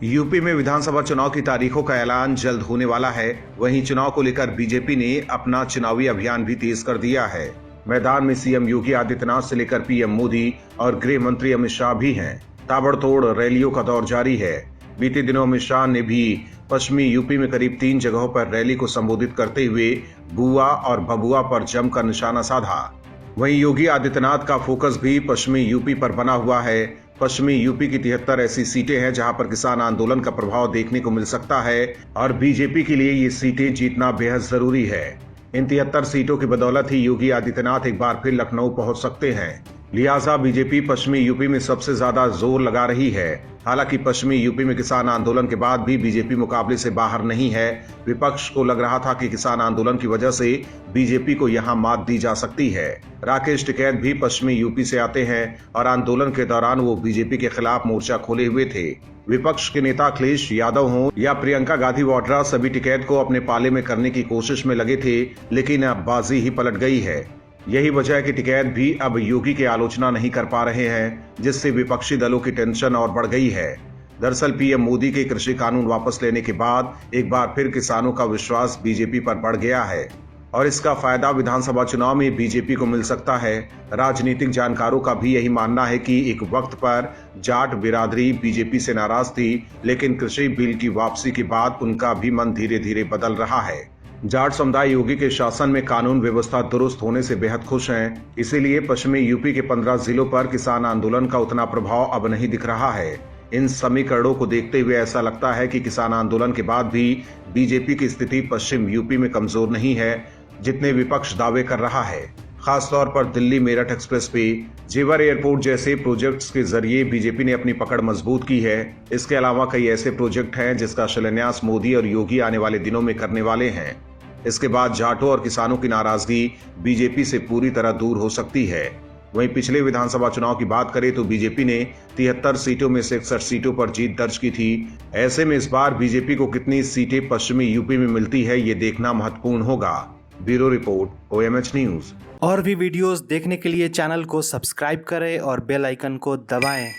UP में विधानसभा चुनाव की तारीखों का ऐलान जल्द होने वाला है। वहीं चुनाव को लेकर बीजेपी ने अपना चुनावी अभियान भी तेज कर दिया है। मैदान में सीएम योगी आदित्यनाथ से लेकर पीएम मोदी और गृह मंत्री अमित शाह भी हैं। ताबड़तोड़ रैलियों का दौर जारी है। बीते दिनों अमित शाह ने भी पश्चिमी यूपी में करीब 3 जगहों पर रैली को संबोधित करते हुए बुआ और बबुआ पर जमकर निशाना साधा। वहीं योगी आदित्यनाथ का फोकस भी पश्चिमी यूपी पर बना हुआ है। पश्चिमी यूपी की 73 ऐसी सीटें हैं जहां पर किसान आंदोलन का प्रभाव देखने को मिल सकता है और बीजेपी के लिए ये सीटें जीतना बेहद जरूरी है। इन 73 सीटों की बदौलत ही योगी आदित्यनाथ एक बार फिर लखनऊ पहुंच सकते हैं। लिहाजा बीजेपी पश्चिमी यूपी में सबसे ज्यादा जोर लगा रही है। हालांकि पश्चिमी यूपी में किसान आंदोलन के बाद भी बीजेपी मुकाबले से बाहर नहीं है। विपक्ष को लग रहा था कि किसान आंदोलन की वजह से बीजेपी को यहां मात दी जा सकती है। राकेश टिकैत भी पश्चिमी यूपी से आते हैं और आंदोलन के दौरान वो बीजेपी के खिलाफ मोर्चा खोले हुए थे। विपक्ष के नेता अखिलेश यादव हों या प्रियंका गांधी वाड्रा, सभी टिकैत को अपने पाले में करने की कोशिश में लगे थे, लेकिन अब बाजी ही पलट गई है। यही वजह है कि टिकैत भी अब योगी की आलोचना नहीं कर पा रहे हैं, जिससे विपक्षी दलों की टेंशन और बढ़ गई है। दरअसल पीएम मोदी के कृषि कानून वापस लेने के बाद एक बार फिर किसानों का विश्वास बीजेपी पर बढ़ गया है और इसका फायदा विधानसभा चुनाव में बीजेपी को मिल सकता है। राजनीतिक जानकारों का भी यही मानना है कि एक वक्त पर जाट बिरादरी बीजेपी से नाराज थी, लेकिन कृषि बिल की वापसी के बाद उनका भी मन धीरे धीरे बदल रहा है। जाट समुदाय योगी के शासन में कानून व्यवस्था दुरुस्त होने से बेहद खुश हैं। इसीलिए पश्चिमी यूपी के 15 जिलों पर किसान आंदोलन का उतना प्रभाव अब नहीं दिख रहा है। इन समीकरणों को देखते हुए ऐसा लगता है कि किसान आंदोलन के बाद भी बीजेपी की स्थिति पश्चिम यूपी में कमजोर नहीं है, जितने विपक्ष दावे कर रहा है। खासतौर पर दिल्ली मेरठ एक्सप्रेस वे, जेवर एयरपोर्ट जैसे प्रोजेक्ट्स के जरिए बीजेपी ने अपनी पकड़ मजबूत की है। इसके अलावा कई ऐसे प्रोजेक्ट हैं जिसका शिलान्यास मोदी और योगी आने वाले दिनों में करने वाले हैं। इसके बाद जाटों और किसानों की नाराजगी बीजेपी से पूरी तरह दूर हो सकती है। वहीं पिछले विधानसभा चुनाव की बात करें तो बीजेपी ने 73 सीटों में से 61 सीटों पर जीत दर्ज की थी। ऐसे में इस बार बीजेपी को कितनी सीटें पश्चिमी यूपी में मिलती है, ये देखना महत्वपूर्ण होगा। Bureau report, OMH news. और भी वीडियोस देखने के लिए चैनल को सब्सक्राइब करें और बेल आइकन को दबाएं।